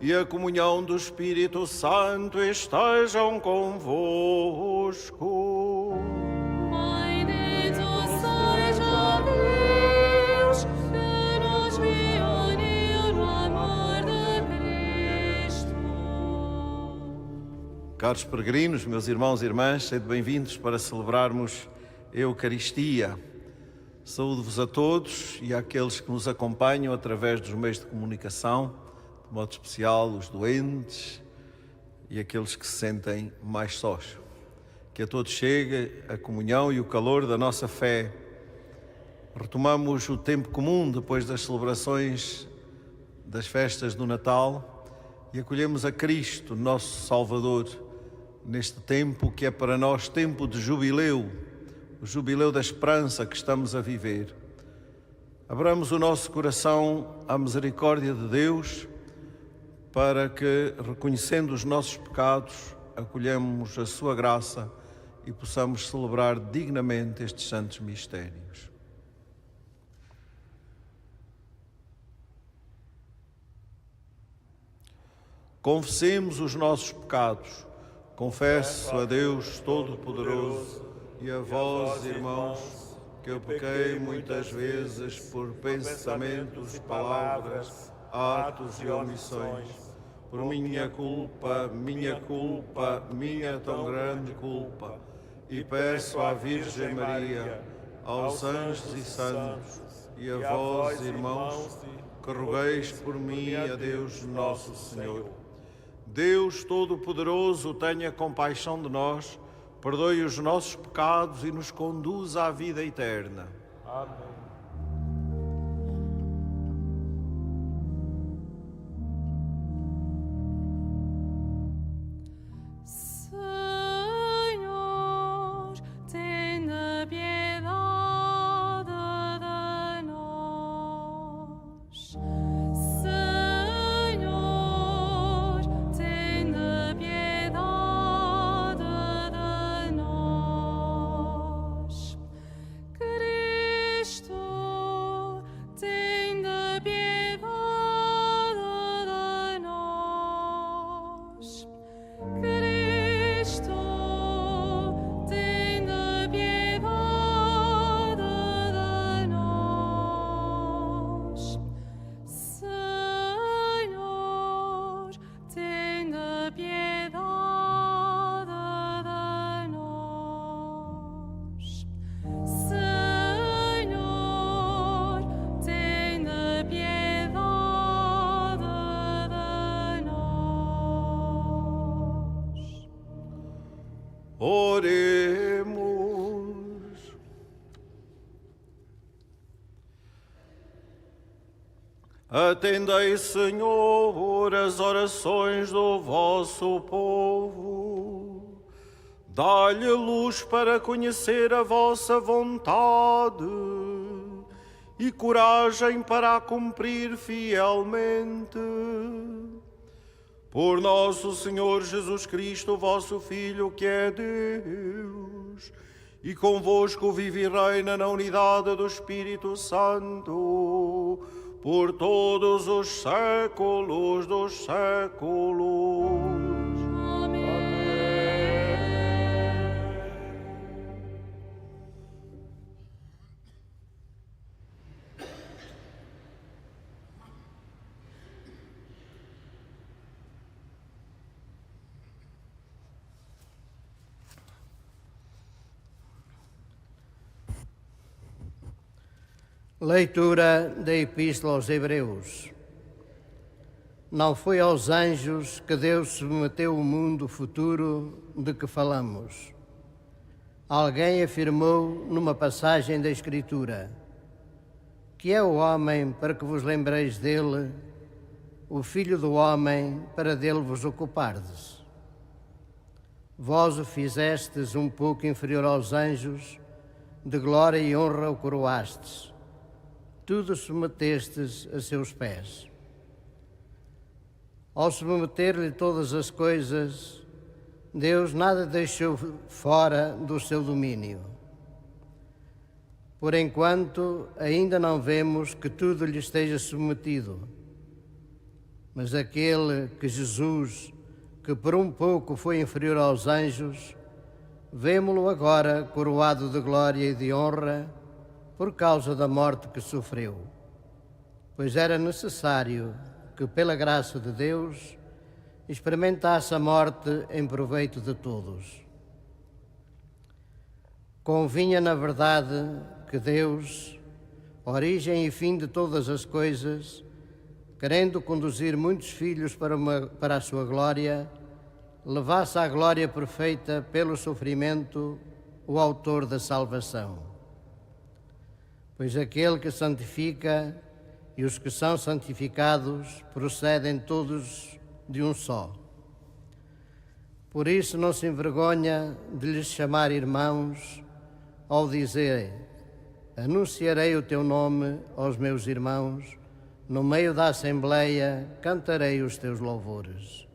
e a comunhão do Espírito Santo estejam convosco. Bendito seja Deus, que nos reuniu no amor de Cristo. Caros peregrinos, meus irmãos e irmãs, sejam bem-vindos para celebrarmos a Eucaristia. Saúdo-vos a todos e àqueles que nos acompanham através dos meios de comunicação, de modo especial os doentes e aqueles que se sentem mais sós. Que a todos chegue a comunhão e o calor da nossa fé. Retomamos o tempo comum depois das celebrações das festas do Natal e acolhemos a Cristo, nosso Salvador, neste tempo que é para nós tempo de jubileu, o jubileu da esperança que estamos a viver. Abramos o nosso coração à misericórdia de Deus para que, reconhecendo os nossos pecados, acolhamos a sua graça e possamos celebrar dignamente estes santos mistérios. Confessemos os nossos pecados. Confesso a Deus Todo-Poderoso e a vós, irmãos, que eu pequei muitas vezes por pensamentos, palavras, atos e omissões. Por minha culpa, minha tão grande culpa. E peço à Virgem Maria, aos anjos e santos, e a vós, irmãos, que rogueis por mim a Deus Nosso Senhor. Deus Todo-Poderoso, tenha compaixão de nós, perdoe os nossos pecados e nos conduza à vida eterna. Amém. Senhor, tenha piedade de nós. Senhor, tenha piedade de nós. Cristo, tenha piedade de nós. Cristo, tenha piedade de nós. Senhor, tenha piedade de nós. Senhor, tenha piedade de nós. Oremos. Atendei, Senhor, as orações do vosso povo. Dá-lhe luz para conhecer a vossa vontade e coragem para a cumprir fielmente. Por nosso Senhor Jesus Cristo, vosso Filho, que é Deus, e convosco vive e reina na unidade do Espírito Santo, por todos os séculos dos séculos. Leitura da Epístola aos Hebreus. Não foi aos anjos que Deus submeteu o mundo futuro de que falamos. Alguém afirmou numa passagem da Escritura: que é o homem para que vos lembreis dele, o filho do homem para dele vos ocupardes. Vós o fizestes um pouco inferior aos anjos, de glória e honra o coroastes. Tudo submetestes a seus pés. Ao submeter-lhe todas as coisas, Deus nada deixou fora do seu domínio. Por enquanto, ainda não vemos que tudo lhe esteja submetido. Mas aquele que Jesus, que por um pouco foi inferior aos anjos, vemo-lo agora coroado de glória e de honra por causa da morte que sofreu. Pois era necessário que, pela graça de Deus, experimentasse a morte em proveito de todos. Convinha, na verdade, que Deus, origem e fim de todas as coisas, querendo conduzir muitos filhos para a sua glória, levasse à glória perfeita pelo sofrimento o autor da salvação. Pois aquele que santifica e os que são santificados procedem todos de um só. Por isso não se envergonha de lhes chamar irmãos, ao dizer: anunciarei o teu nome aos meus irmãos, no meio da Assembleia cantarei os teus louvores.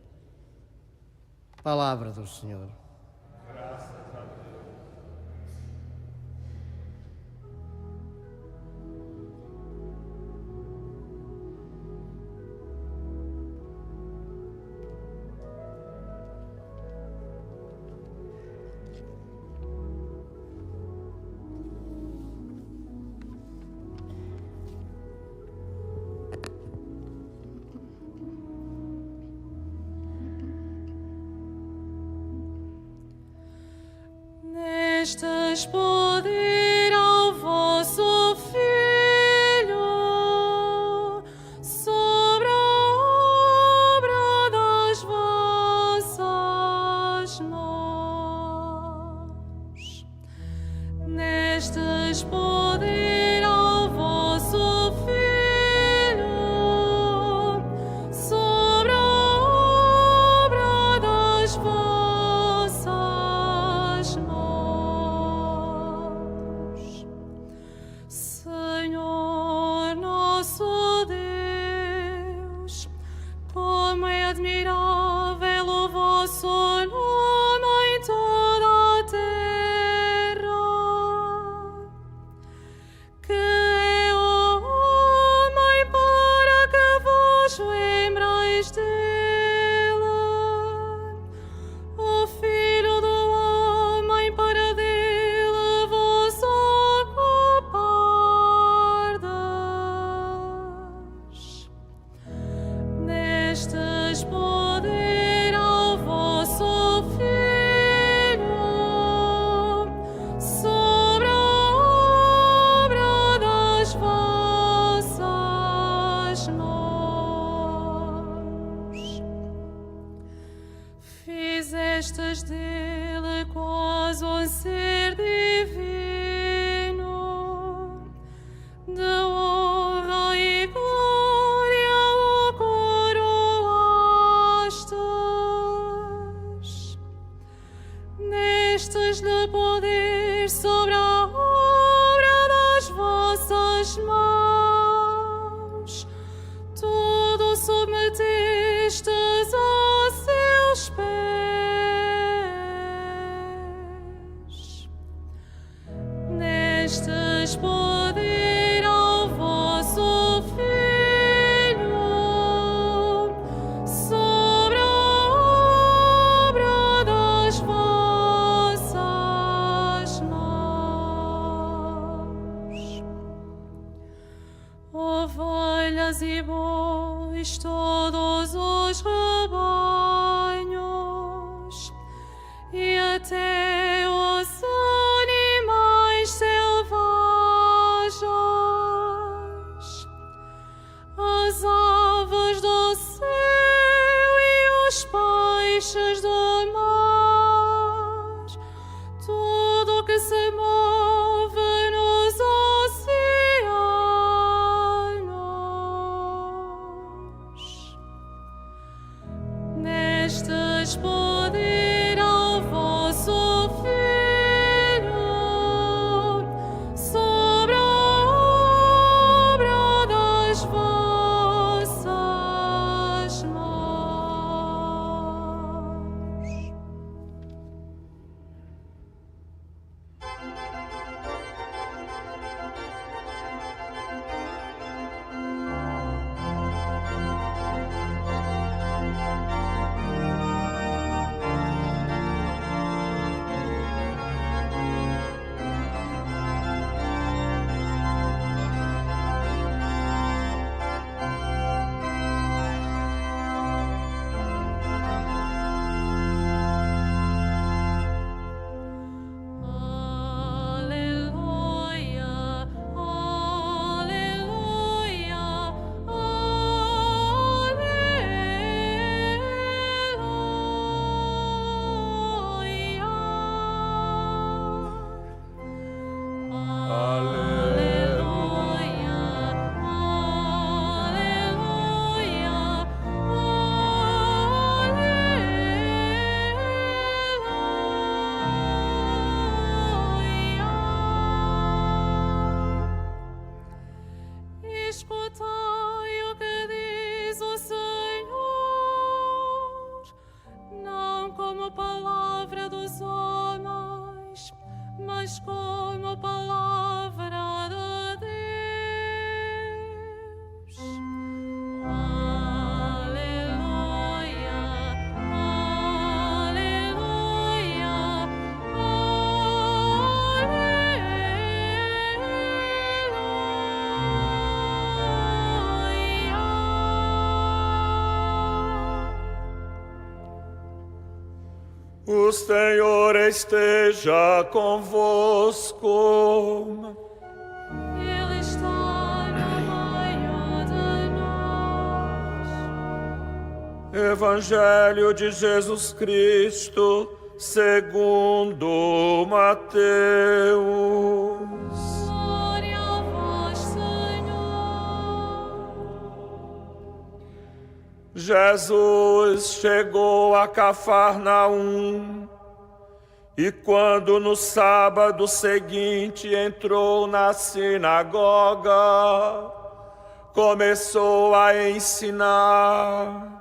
Palavra do Senhor. Nestes poder ao vosso Filho, sobre a obra das vossas mãos. Nestes poder ao vosso Filho, sobre a obra das vossas mãos. Senhor nosso Deus, como é admirável o vosso nome em toda a terra. Que é o homem para que vos lembreis dele, o Filho do homem para dele vos ocupardes. Nestes poder ao vosso Filho, sobre a obra das vossas mãos. Fizestes dele quase um ser divino, de honra e glória o coroastes. Nestes-lhe poder sobre a obra das vossas mãos, tudo submetestes a seus pés. Nestes poder ao vosso Filho, sobre a obra das vossas mãos. Ovelhas e bois, todos os rebanhos, e até os animais selvagens, as aves do céu e os peixes do mar, tudo que se move nos oceanos. Nestes poder ao vosso Filho, sobre a obra das vossas mãos. O Senhor esteja convosco. Ele está no meio de nós. Evangelho de Jesus Cristo, segundo Mateus. Glória a vós, Senhor. Jesus chegou a Cafarnaum e quando no sábado seguinte entrou na sinagoga, começou a ensinar.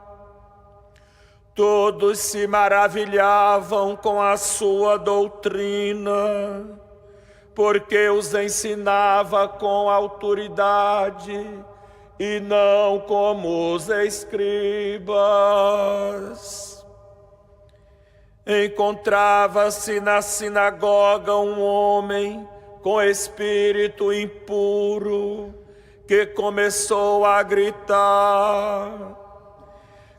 Todos se maravilhavam com a sua doutrina, porque os ensinava com autoridade e não como os escribas. Encontrava-se na sinagoga um homem com espírito impuro, que começou a gritar: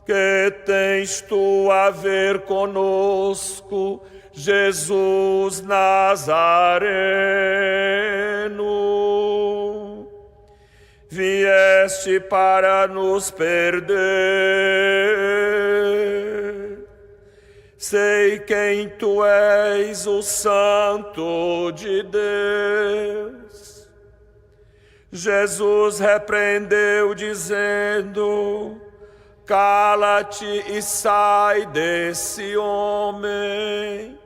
que tens tu a ver conosco, Jesus Nazareno? Vieste para nos perder. Sei quem tu és, o Santo de Deus. Jesus repreendeu, dizendo: cala-te e sai desse homem.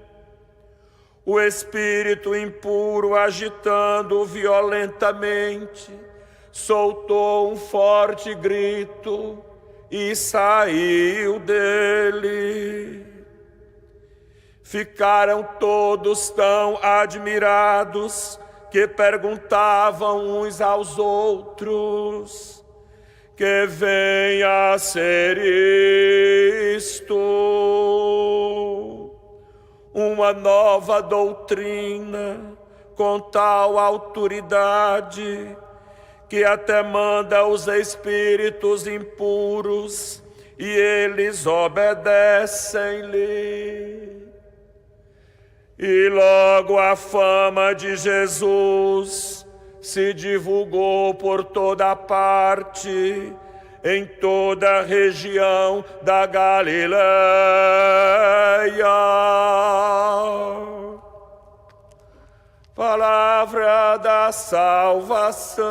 O espírito impuro, agitando violentamente, soltou um forte grito e saiu dele. Ficaram todos tão admirados que perguntavam uns aos outros: que venha a ser isto? Uma nova doutrina com tal autoridade que até manda os espíritos impuros e eles obedecem-lhe. E logo a fama de Jesus se divulgou por toda parte, em toda a região da Galileia. Palavra da salvação.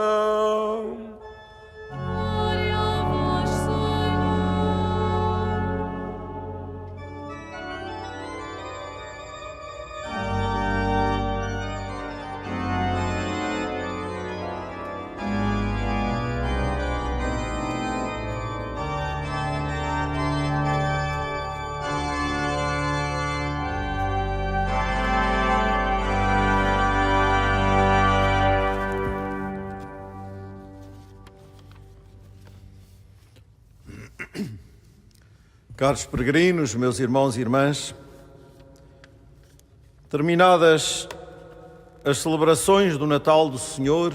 Glória a vós, Senhor. Caros peregrinos, meus irmãos e irmãs, terminadas as celebrações do Natal do Senhor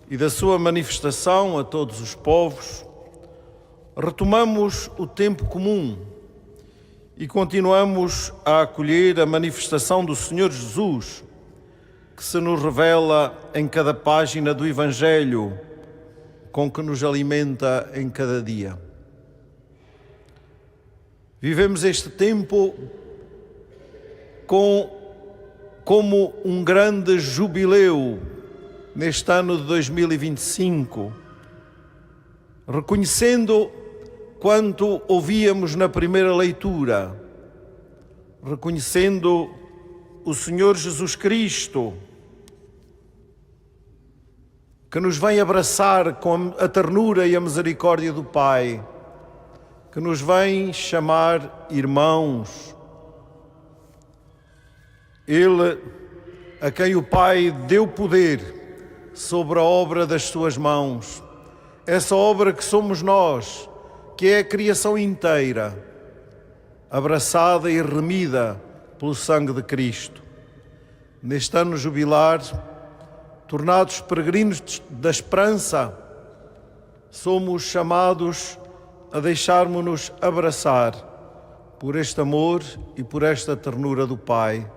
e da sua manifestação a todos os povos, retomamos o tempo comum e continuamos a acolher a manifestação do Senhor Jesus, que se nos revela em cada página do Evangelho, com que nos alimenta em cada dia. Vivemos este tempo como um grande jubileu neste ano de 2025, reconhecendo quanto ouvíamos na primeira leitura, reconhecendo o Senhor Jesus Cristo, que nos vem abraçar com a ternura e a misericórdia do Pai, que nos vem chamar irmãos. Ele, a quem o Pai deu poder sobre a obra das suas mãos, essa obra que somos nós, que é a criação inteira, abraçada e remida pelo sangue de Cristo. Neste ano jubilar, tornados peregrinos da esperança, somos chamados a deixarmos-nos abraçar por este amor e por esta ternura do Pai.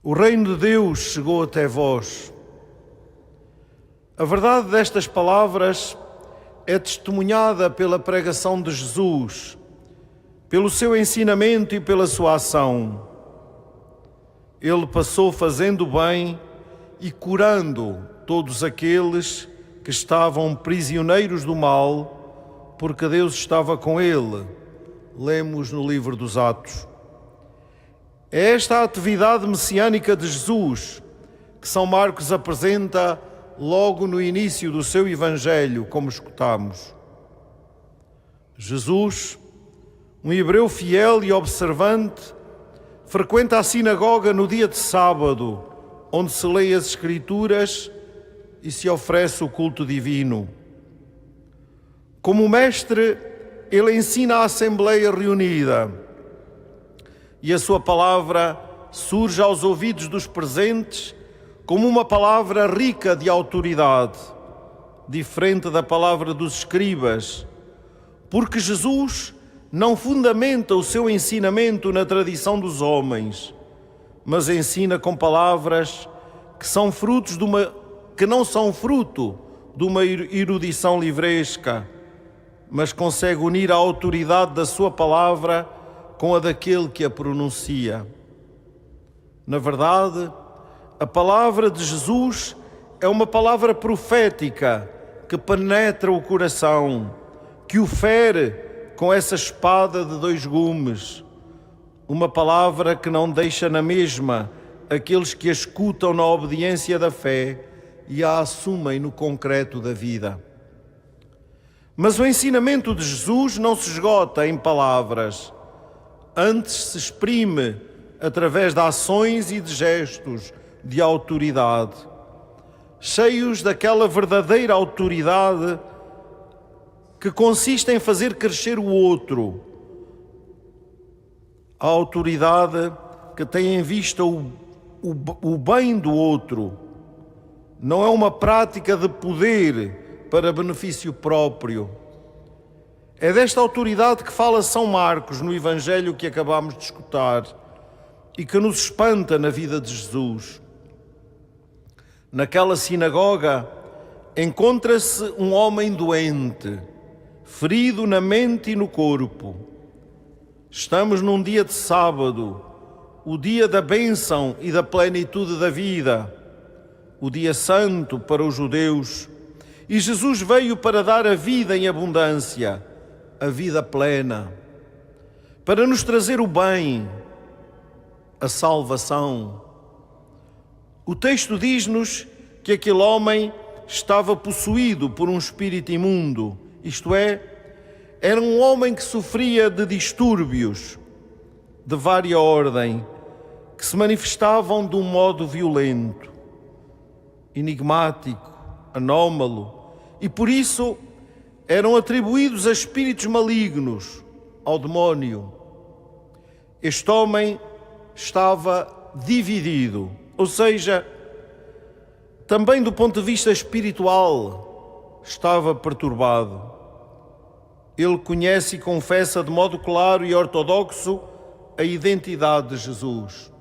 O reino de Deus chegou até vós. A verdade destas palavras é testemunhada pela pregação de Jesus, pelo seu ensinamento e pela sua ação. Ele passou fazendo bem e curando todos aqueles que estavam prisioneiros do mal, porque Deus estava com ele. Lemos no livro dos Atos. É esta a atividade messiânica de Jesus que São Marcos apresenta logo no início do seu Evangelho, como escutamos. Jesus, um hebreu fiel e observante, frequenta a sinagoga no dia de sábado, onde se lê as Escrituras e se oferece o culto divino. Como mestre, ele ensina a Assembleia reunida e a sua palavra surge aos ouvidos dos presentes como uma palavra rica de autoridade, diferente da palavra dos escribas, porque Jesus não fundamenta o seu ensinamento na tradição dos homens, mas ensina com palavras que não são fruto de uma erudição livresca, mas consegue unir a autoridade da sua palavra com a daquele que a pronuncia. Na verdade, a palavra de Jesus é uma palavra profética que penetra o coração, que o fere com essa espada de dois gumes. Uma palavra que não deixa na mesma aqueles que a escutam na obediência da fé e a assumem no concreto da vida. Mas o ensinamento de Jesus não se esgota em palavras. Antes se exprime através de ações e de gestos de autoridade, cheios daquela verdadeira autoridade que consiste em fazer crescer o outro. A autoridade que tem em vista o bem do outro. Não é uma prática de poder para benefício próprio. É desta autoridade que fala São Marcos no Evangelho que acabamos de escutar e que nos espanta na vida de Jesus. Naquela sinagoga encontra-se um homem doente, ferido na mente e no corpo. Estamos num dia de sábado, o dia da bênção e da plenitude da vida, o dia santo para os judeus, e Jesus veio para dar a vida em abundância, a vida plena, para nos trazer o bem, a salvação. O texto diz-nos que aquele homem estava possuído por um espírito imundo, isto é, era um homem que sofria de distúrbios de vária ordem, que se manifestavam de um modo violento, enigmático, anómalo, e por isso eram atribuídos a espíritos malignos, ao demónio. Este homem estava dividido, ou seja, também do ponto de vista espiritual, estava perturbado. Ele conhece e confessa de modo claro e ortodoxo a identidade de Jesus.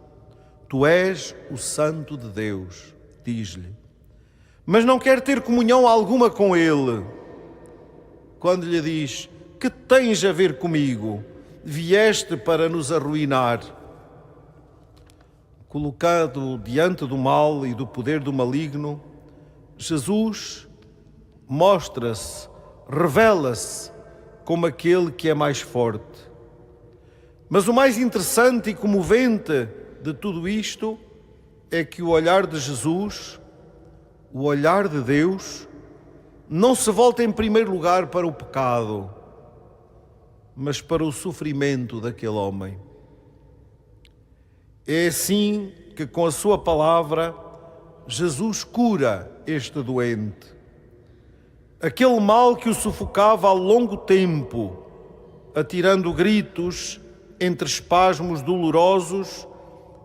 Tu és o Santo de Deus, diz-lhe. Mas não quer ter comunhão alguma com ele. Quando lhe diz, que tens a ver comigo? Vieste para nos arruinar. Colocado diante do mal e do poder do maligno, Jesus mostra-se, revela-se como aquele que é mais forte. Mas o mais interessante e comovente de tudo isto é que o olhar de Jesus, o olhar de Deus, não se volta em primeiro lugar para o pecado, mas para o sofrimento daquele homem. É assim que, com a sua palavra, Jesus cura este doente. Aquele mal que o sufocava há longo tempo, atirando gritos entre espasmos dolorosos,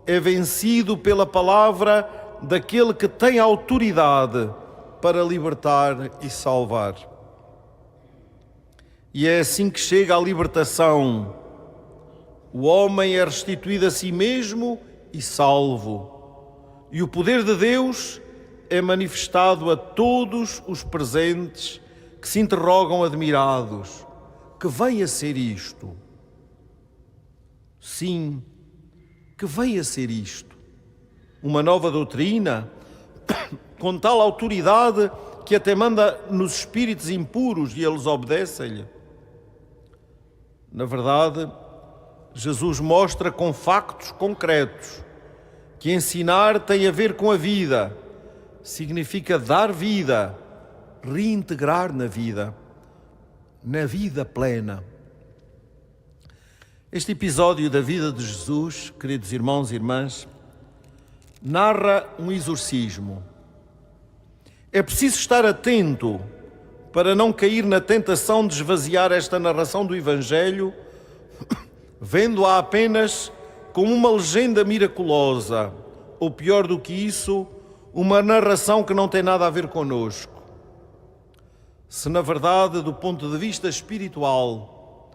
é vencido pela palavra daquele que tem autoridade para libertar e salvar. E é assim que chega a libertação. O homem é restituído a si mesmo e salvo. E o poder de Deus é manifestado a todos os presentes que se interrogam admirados. Que vem a ser isto? Sim, que vem a ser isto? Uma nova doutrina, com tal autoridade que até manda nos espíritos impuros e eles obedecem-lhe? Na verdade, Jesus mostra com factos concretos que ensinar tem a ver com a vida, significa dar vida, reintegrar na vida plena. Este episódio da vida de Jesus, queridos irmãos e irmãs, narra um exorcismo. É preciso estar atento para não cair na tentação de esvaziar esta narração do Evangelho, vendo-a apenas como uma legenda miraculosa, ou pior do que isso, uma narração que não tem nada a ver conosco. Se na verdade, do ponto de vista espiritual,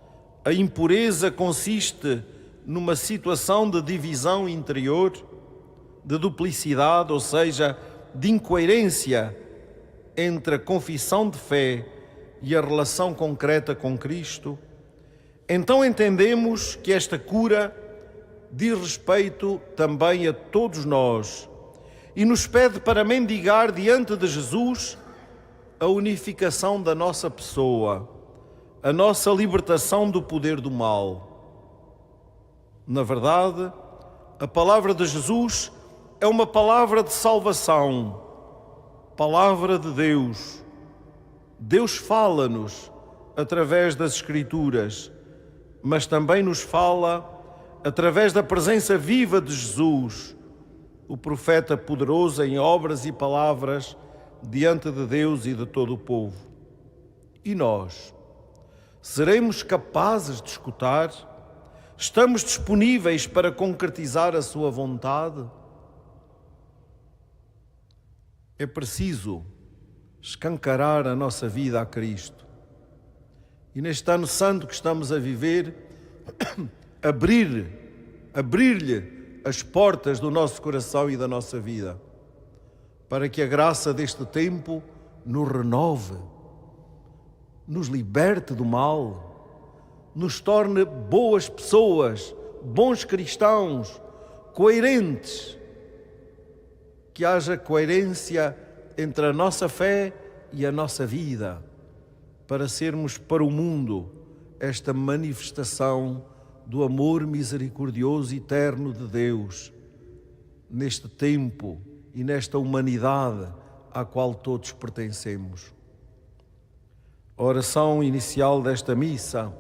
a impureza consiste numa situação de divisão interior, de duplicidade, ou seja, de incoerência entre a confissão de fé e a relação concreta com Cristo, então entendemos que esta cura diz respeito também a todos nós e nos pede para mendigar diante de Jesus a unificação da nossa pessoa, a nossa libertação do poder do mal. Na verdade, a palavra de Jesus é uma palavra de salvação, palavra de Deus. Deus fala-nos através das Escrituras, mas também nos fala através da presença viva de Jesus, o profeta poderoso em obras e palavras diante de Deus e de todo o povo. E nós? Seremos capazes de escutar? Estamos disponíveis para concretizar a sua vontade? É preciso escancarar a nossa vida a Cristo. E neste ano santo que estamos a viver, abrir-lhe as portas do nosso coração e da nossa vida, para que a graça deste tempo nos renove, nos liberte do mal, nos torne boas pessoas, bons cristãos, coerentes, que haja coerência entre a nossa fé e a nossa vida, para sermos para o mundo esta manifestação do amor misericordioso e eterno de Deus, neste tempo e nesta humanidade à qual todos pertencemos. A oração inicial desta missa,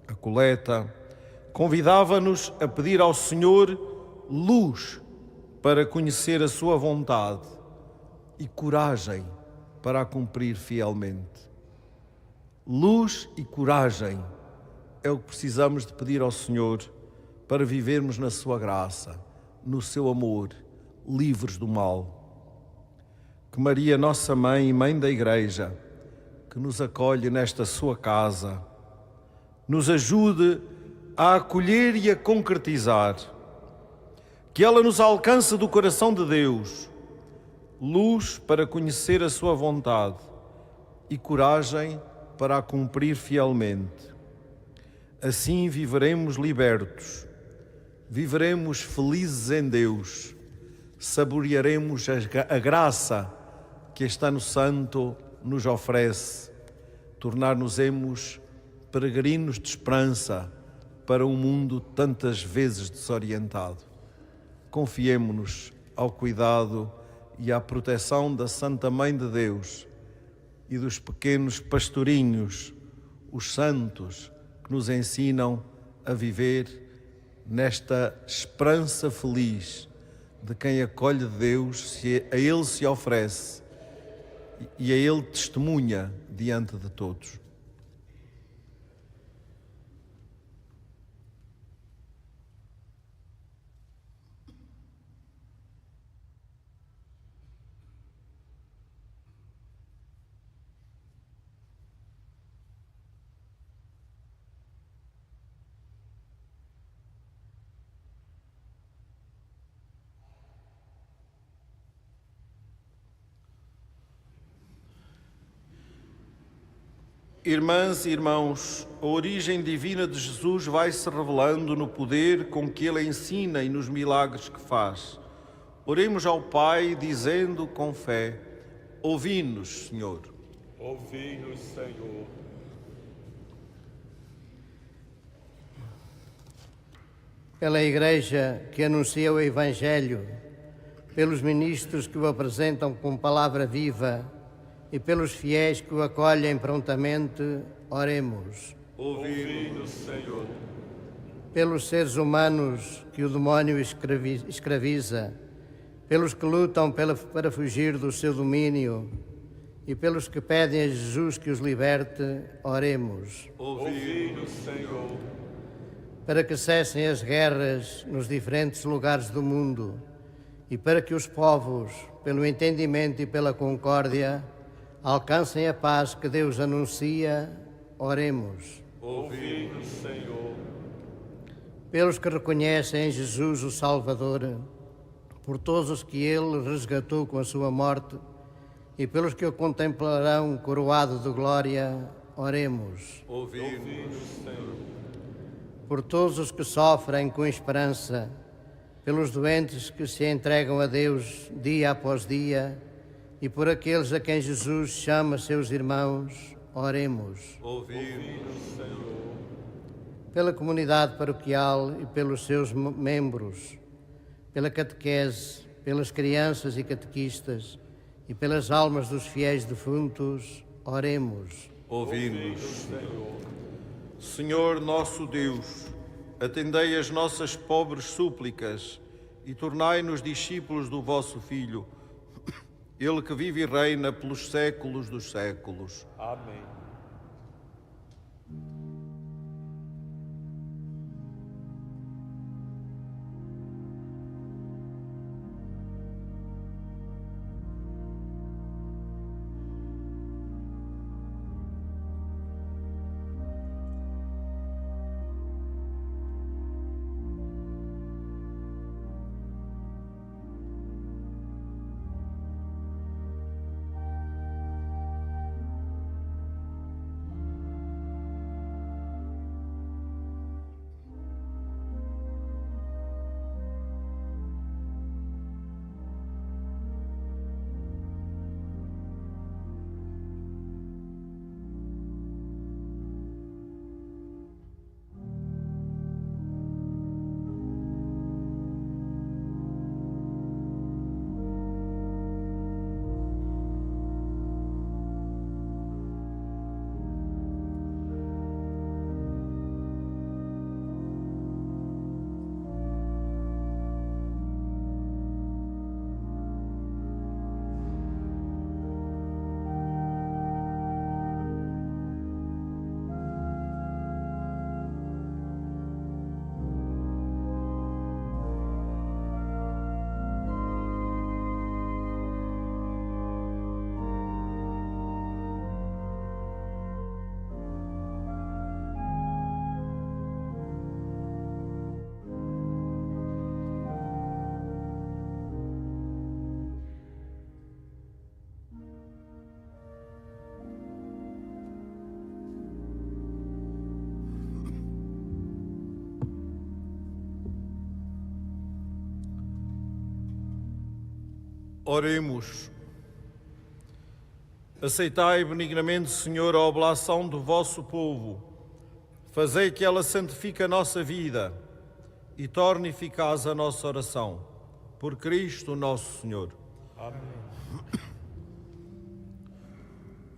a coleta, convidava-nos a pedir ao Senhor luz para conhecer a sua vontade e coragem para a cumprir fielmente. Luz e coragem é o que precisamos de pedir ao Senhor para vivermos na sua graça, no seu amor, livres do mal. Que Maria, nossa Mãe e Mãe da Igreja, que nos acolhe nesta sua casa, nos ajude a acolher e a concretizar. Que ela nos alcance do coração de Deus, luz para conhecer a sua vontade e coragem para a cumprir fielmente. Assim viveremos libertos, viveremos felizes em Deus, saborearemos a graça que este ano santo nos oferece, tornar-nos-emos peregrinos de esperança para um mundo tantas vezes desorientado. Confiemo-nos ao cuidado e à proteção da Santa Mãe de Deus e dos pequenos pastorinhos, os santos, que nos ensinam a viver nesta esperança feliz de quem acolhe Deus, a Ele se oferece e a Ele testemunha diante de todos. Irmãs e irmãos, a origem divina de Jesus vai se revelando no poder com que ele ensina e nos milagres que faz. Oremos ao Pai dizendo com fé: ouvi-nos, Senhor. Ouvi-nos, Senhor. Pela Igreja que anuncia o Evangelho, pelos ministros que o apresentam com palavra viva e pelos fiéis que o acolhem prontamente, oremos. Ouvi-nos, Senhor. Pelos seres humanos que o demónio escraviza, pelos que lutam para fugir do seu domínio e pelos que pedem a Jesus que os liberte, oremos. Ouvi-nos, Senhor. Para que cessem as guerras nos diferentes lugares do mundo e para que os povos, pelo entendimento e pela concórdia, alcancem a paz que Deus anuncia, oremos. Ouvi-nos, Senhor. Pelos que reconhecem em Jesus o Salvador, por todos os que Ele resgatou com a sua morte e pelos que o contemplarão coroado de glória, oremos. Ouvi-nos, Senhor. Por todos os que sofrem com esperança, pelos doentes que se entregam a Deus dia após dia e por aqueles a quem Jesus chama seus irmãos, oremos. Ouvi-nos, Senhor. Pela comunidade paroquial e pelos seus membros, pela catequese, pelas crianças e catequistas e pelas almas dos fiéis defuntos, oremos. Ouvi-nos, Senhor. Senhor nosso Deus, atendei as nossas pobres súplicas e tornai-nos discípulos do vosso Filho, Ele que vive e reina pelos séculos dos séculos. Amém. Oremos. Aceitai benignamente, Senhor, a oblação do vosso povo. Fazei que ela santifique a nossa vida e torne eficaz a nossa oração. Por Cristo nosso Senhor. Amém.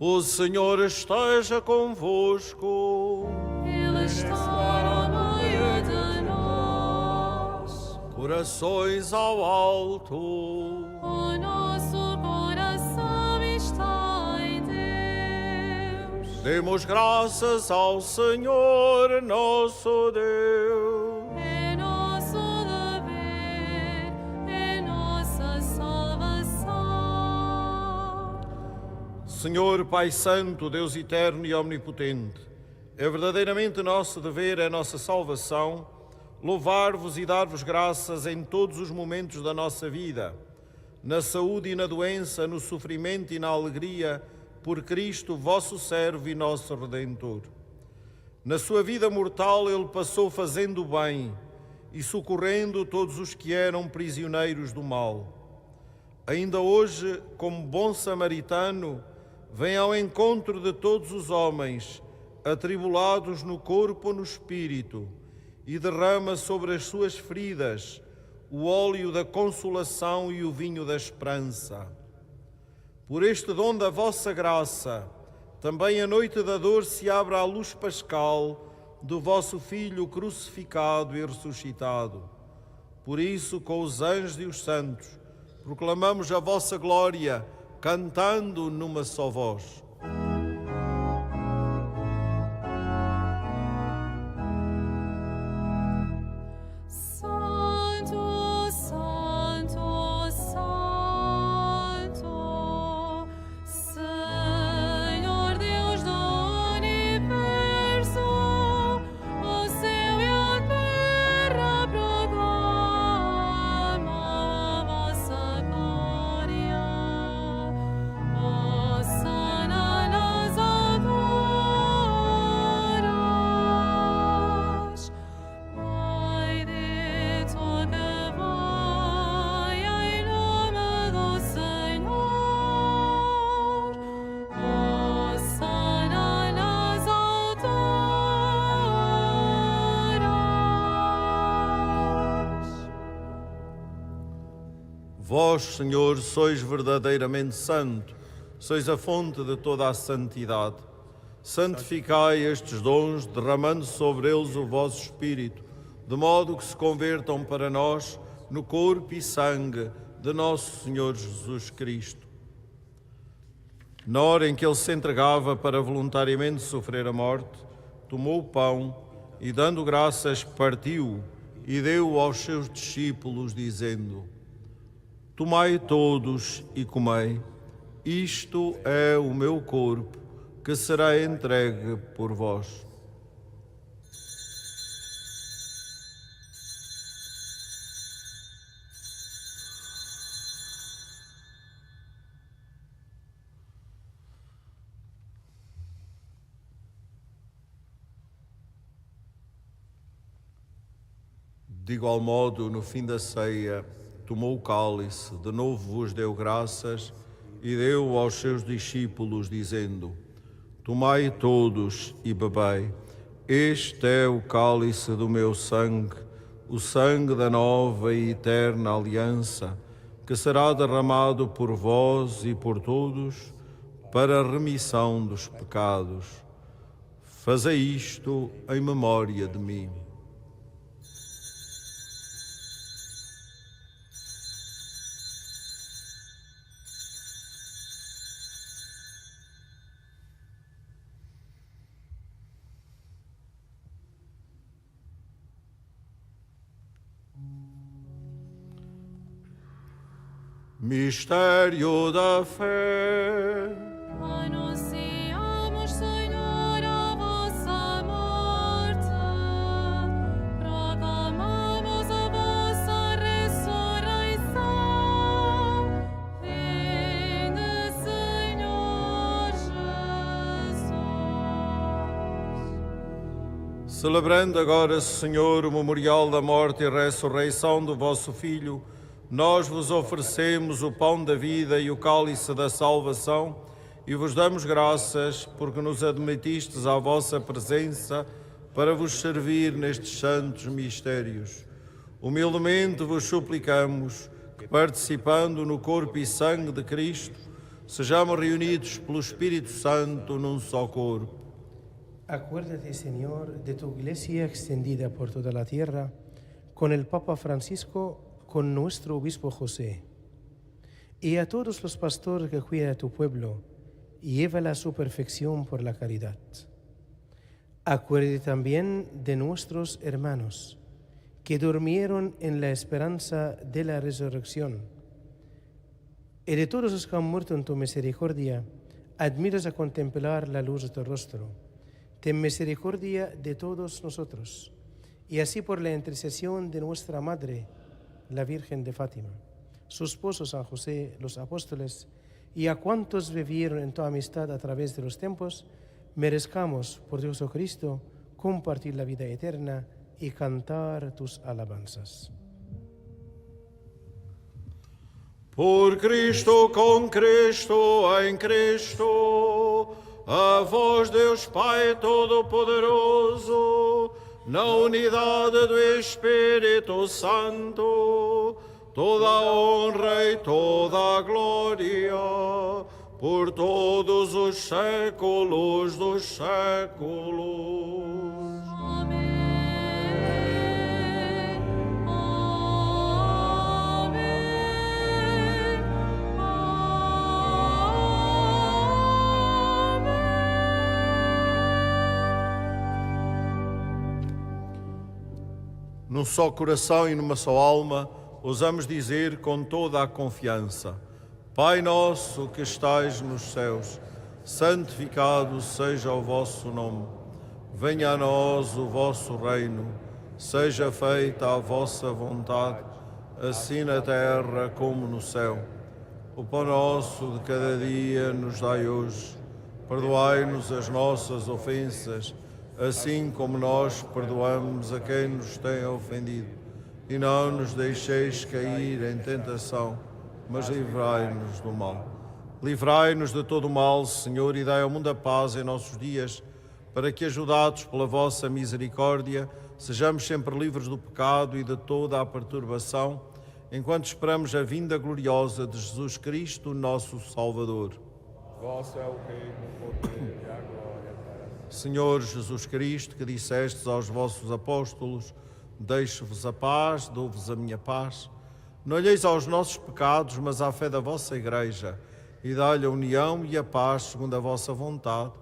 O Senhor esteja convosco. Ele está no meio de nós. Corações ao alto. O nosso coração está em Deus. Demos graças ao Senhor nosso Deus. É nosso dever, é nossa salvação. Senhor Pai Santo, Deus eterno e omnipotente, é verdadeiramente nosso dever, é nossa salvação, louvar-vos e dar-vos graças em todos os momentos da nossa vida, na saúde e na doença, no sofrimento e na alegria, por Cristo, vosso servo e nosso Redentor. Na sua vida mortal ele passou fazendo o bem e socorrendo todos os que eram prisioneiros do mal. Ainda hoje, como bom samaritano, vem ao encontro de todos os homens, atribulados no corpo ou no espírito, e derrama sobre as suas feridas o óleo da consolação e o vinho da esperança. Por este dom da vossa graça, também a noite da dor se abre à luz pascal do vosso Filho crucificado e ressuscitado. Por isso, com os anjos e os santos, proclamamos a vossa glória, cantando numa só voz. Santo, Santo, Santo, Senhor Deus do universo, o céu e a terra proclamam a vossa glória. Hosana nas alturas. Ai de toda vai em nome do Senhor. Hosana nas alturas. Vós, Senhor, sois verdadeiramente santo, sois a fonte de toda a santidade. Santificai estes dons, derramando sobre eles o vosso Espírito, de modo que se convertam para nós no corpo e sangue de nosso Senhor Jesus Cristo. Na hora em que ele se entregava para voluntariamente sofrer a morte, tomou o pão e, dando graças, partiu e deu aos seus discípulos, dizendo: Tomai todos e comei, isto é o meu corpo, que será entregue por vós. De igual modo, no fim da ceia, tomou o cálice, de novo vos deu graças e deu aos seus discípulos, dizendo: Tomai todos e bebei, este é o cálice do meu sangue, o sangue da nova e eterna aliança, que será derramado por vós e por todos para a remissão dos pecados. Fazei isto em memória de mim. Mistério da fé. Anunciamos, Senhor, a vossa morte, proclamamos a vossa ressurreição. Vinde, Senhor Jesus. Celebrando agora, Senhor, o memorial da morte e ressurreição do vosso Filho, nós vos oferecemos o pão da vida e o cálice da salvação e vos damos graças porque nos admitistes à vossa presença para vos servir nestes santos mistérios. Humildemente vos suplicamos que, participando no corpo e sangue de Cristo, sejamos reunidos pelo Espírito Santo num só corpo. Acuérdate, Señor, de tu Iglesia extendida por toda la tierra, con el Papa Francisco, con nuestro Obispo José, y a todos los pastores que cuidan de tu pueblo, y llévala a su perfección por la caridad. Acuérdate también de nuestros hermanos, que durmieron en la esperanza de la resurrección, y de todos los que han muerto en tu misericordia, admiras a contemplar la luz de tu rostro. Ten misericordia de todos nosotros, y así por la intercesión de nuestra Madre, la Virgen de Fátima, su esposo San José, los apóstoles y a cuantos vivieron en tu amistad a través de los tiempos, merezcamos, por Jesucristo, compartir la vida eterna y cantar tus alabanzas. Por Cristo, com Cristo, em Cristo, a vós, Deus Pai Todo-Poderoso, na unidade do Espírito Santo, toda a honra e toda a glória, por todos os séculos dos séculos. Num só coração e numa só alma, ousamos dizer com toda a confiança: Pai nosso que estais nos céus, santificado seja o vosso nome. Venha a nós o vosso reino, seja feita a vossa vontade, assim na terra como no céu. O pão nosso de cada dia nos dai hoje. Perdoai-nos as nossas ofensas, assim como nós perdoamos a quem nos tem ofendido. E não nos deixeis cair em tentação, mas livrai-nos do mal. Livrai-nos de todo o mal, Senhor, e dai ao mundo a paz em nossos dias, para que, ajudados pela vossa misericórdia, sejamos sempre livres do pecado e de toda a perturbação, enquanto esperamos a vinda gloriosa de Jesus Cristo, nosso Salvador. Vosso é o reino, o poder e a glória para sempre. Senhor Jesus Cristo, que dissestes aos vossos apóstolos: deixo-vos a paz, dou-vos a minha paz. Não olheis aos nossos pecados, mas à fé da vossa Igreja, e dai-lhe a união e a paz segundo a vossa vontade,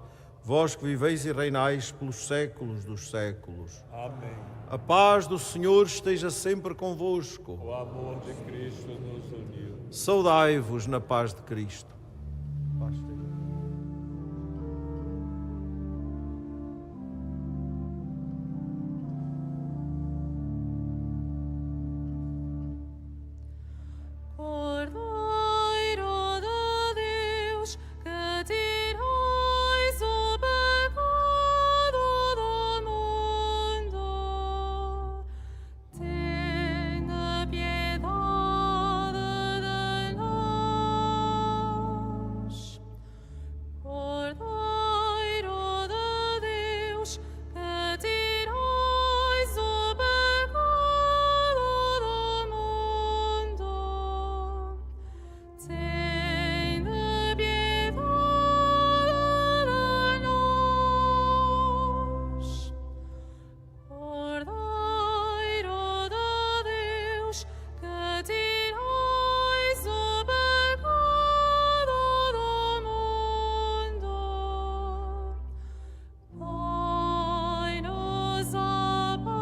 vós que viveis e reinais pelos séculos dos séculos. Amém. A paz do Senhor esteja sempre convosco. O amor de Cristo nos uniu. Saudai-vos na paz de Cristo. Cordeiro de Deus, que tirais o pecado do mundo, tenha piedade de nós. Cordeiro de Deus, que tirais o pecado do mundo, tenha piedade de nós. Cordeiro de Deus, que tirais o pecado do mundo, dai-nos a paz.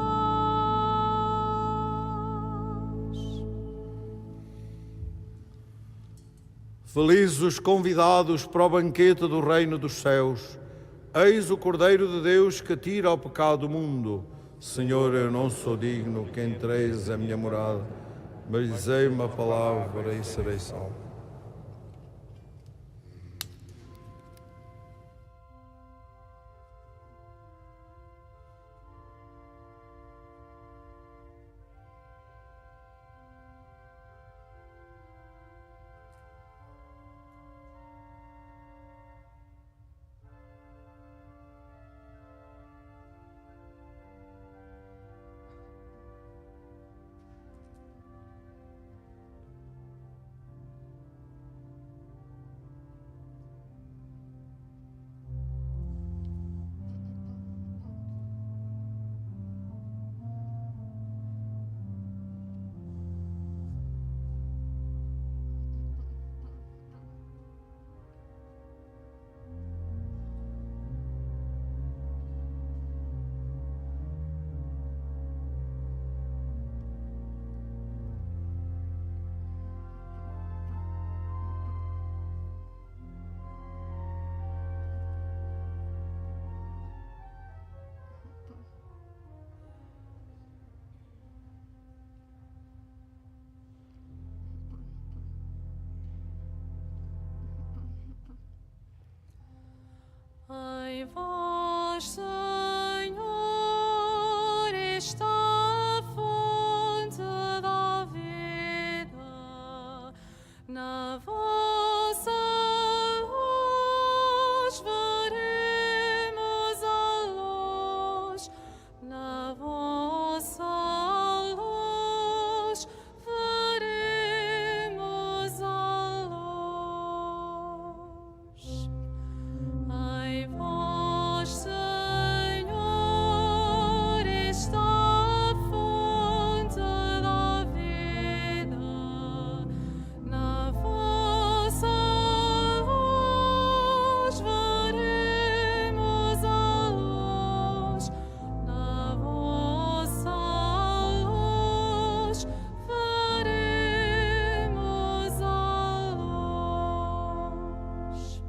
Felizes os convidados para o banquete do reino dos céus. Eis o Cordeiro de Deus que tira o pecado do mundo. Senhor, eu não sou digno que entreis a minha morada, mas dizei-me uma palavra e serei salvo. Ai, vós, Senhor, está a fonte da vida, na vossa luz veremos a luz, na vossa luz veremos a luz. Ai, vós, Senhor, está a fonte da vida, na vossa luz veremos a luz, na vossa luz veremos a luz.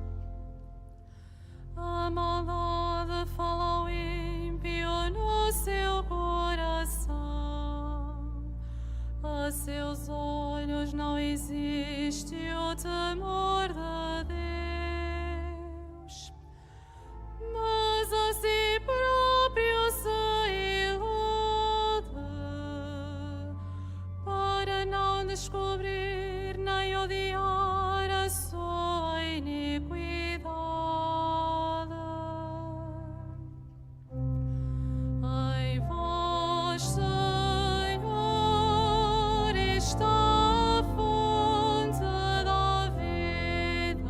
A maldade fala ao ímpio no seu coração, a seus olhos não existe o temor de Deus, mas a si próprio se ilude, para não descobrir nem odiar a sua iniquidade. Ai, vós, Senhor, está a fonte da vida,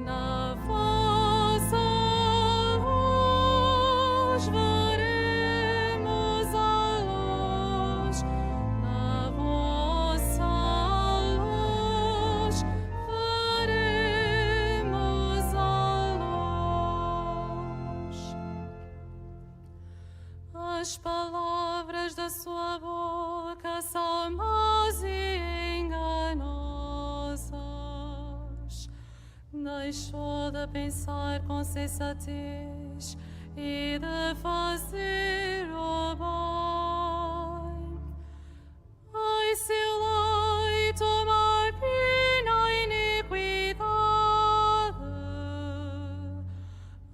na vossa luz veremos a luz, na vossa luz veremos a luz. As palavras da sua boca são más e enganosas. Deixou de pensar com sensatez e de fazer o bem. Ai, seu leito margina a iniquidade,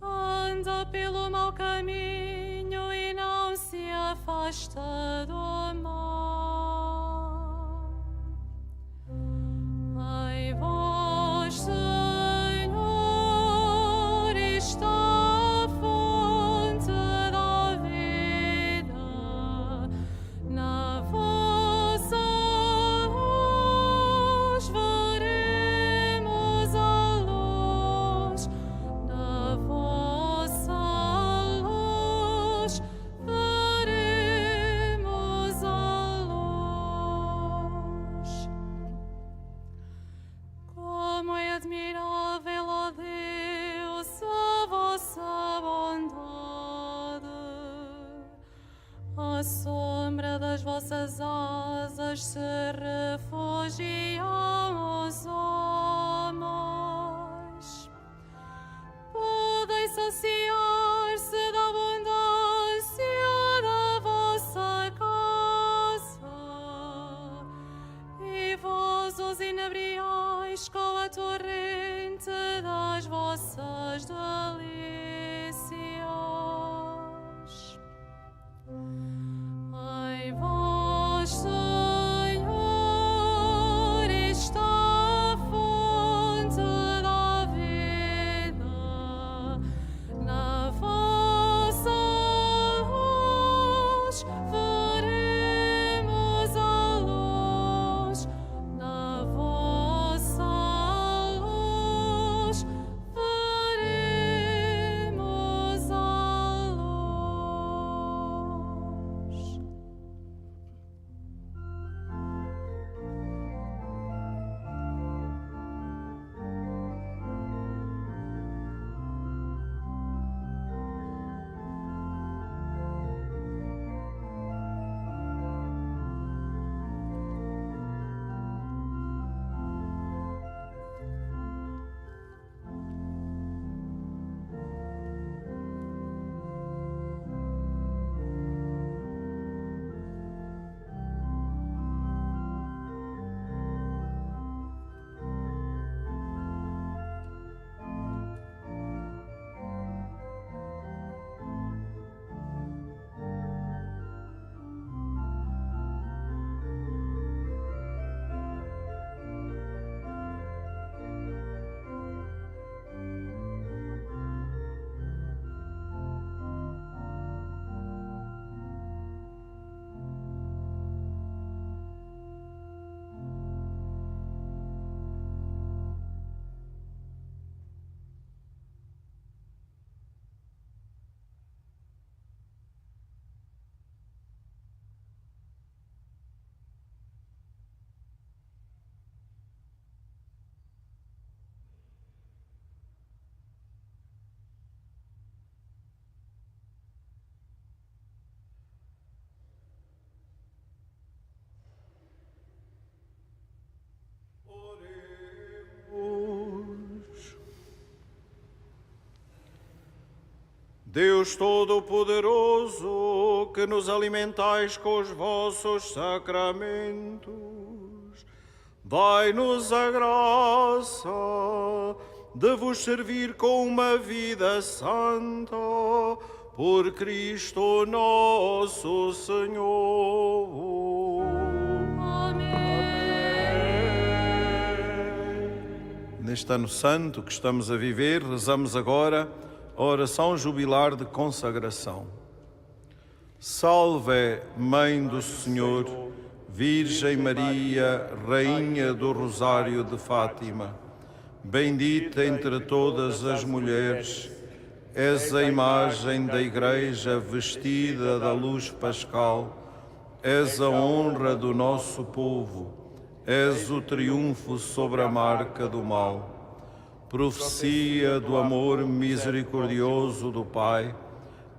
anda pelo mau caminho e não se afasta do mal. Ai, vós, Senhor, está a fonte da vida, na vossa luz veremos a luz, na vossa luz veremos a luz. Como é admirável, ó Deus, a vossa bondade, à sombra das vossas asas se refugiam os homens. Podem saciar-se da abundância da vossa casa, e vós os inebriais com a torrente das vossas delícias. Ai, vós, Senhor, está a fonte da vida, na vossa luz veremos a luz, na vossa luz veremos Deus Todo-Poderoso, que nos alimentais com os vossos sacramentos, dai-nos a graça de vos servir com uma vida santa, por Cristo nosso Senhor. Neste ano santo que estamos a viver, rezamos agora a oração jubilar de consagração. Salve, Mãe do Senhor, Virgem Maria, Rainha do Rosário de Fátima, bendita entre todas as mulheres, és a imagem da Igreja vestida da luz pascal, és a honra do nosso povo, és o triunfo sobre a marca do mal. Profecia do amor misericordioso do Pai,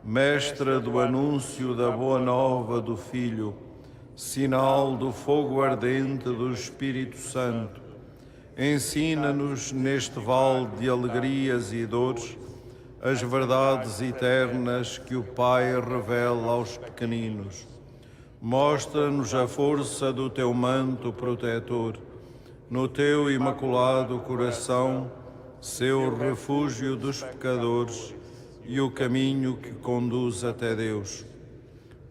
mestra do anúncio da boa nova do Filho, sinal do fogo ardente do Espírito Santo, ensina-nos neste vale de alegrias e dores as verdades eternas que o Pai revela aos pequeninos. Mostra-nos a força do teu manto protetor, no teu imaculado coração, seu refúgio dos pecadores e o caminho que conduz até Deus.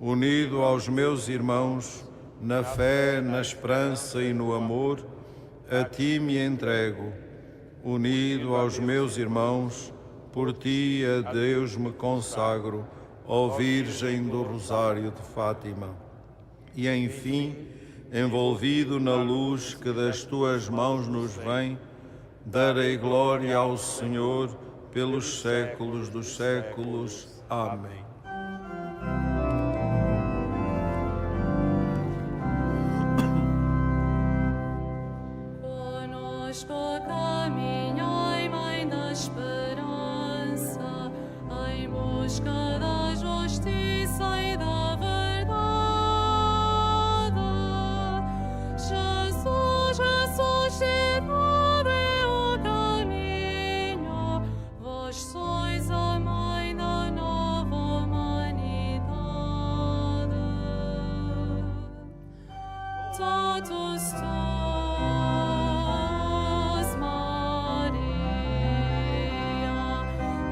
Unido aos meus irmãos, na fé, na esperança e no amor, a ti me entrego. Unido aos meus irmãos, por ti a Deus me consagro, ó Virgem do Rosário de Fátima. E, enfim, envolvido na luz que das tuas mãos nos vem, darei glória ao Senhor pelos séculos dos séculos. Amém. Conosco caminhai, Mãe da Esperança, em busca da justiça e da verdade. Jesus ressuscitado é o caminho, vós sois a Mãe da nova humanidade. Totus tuus, Maria,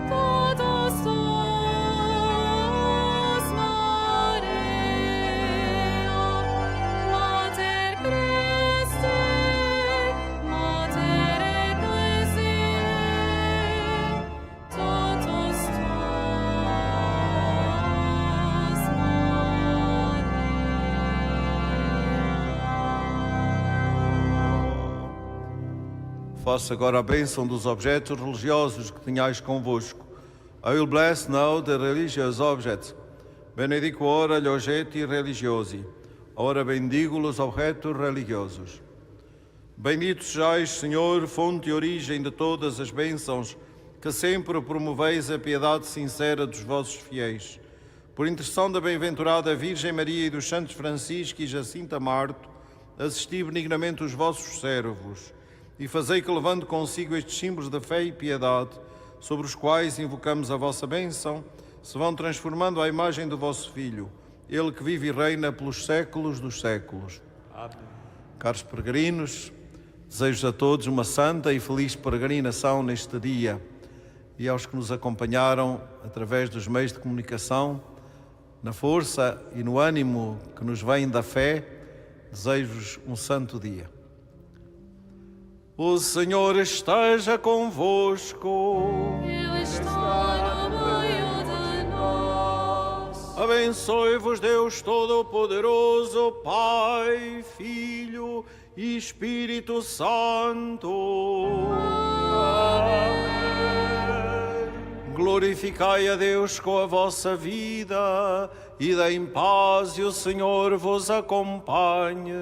totus tuus, Maria, Mater Christi, Mater Ecclesiae, totus tuus, Faça agora a bênção dos objetos religiosos que tenhais convosco. I will bless now the religious objects. Benedico ora gli oggetti religiosi. Ora bendigo os objetos religiosos. Bendito sejais, Senhor, fonte e origem de todas as bênçãos, que sempre promoveis a piedade sincera dos vossos fiéis. Por intercessão da bem-aventurada Virgem Maria e dos santos Francisco e Jacinta Marto, assisti benignamente os vossos servos e fazei que, levando consigo estes símbolos da fé e piedade, sobre os quais invocamos a vossa bênção, se vão transformando à imagem do vosso Filho, Ele que vive e reina pelos séculos dos séculos. Amém. Caros peregrinos, desejo a todos uma santa e feliz peregrinação neste dia, e aos que nos acompanharam através dos meios de comunicação, na força e no ânimo que nos vem da fé, desejo-vos um santo dia. O Senhor esteja convosco. Ele está no meio de nós. Abençoe-vos Deus Todo-Poderoso, Pai, Filho e Espírito Santo. Amém. Glorificai a Deus com a vossa vida e deem paz e o Senhor vos acompanhe.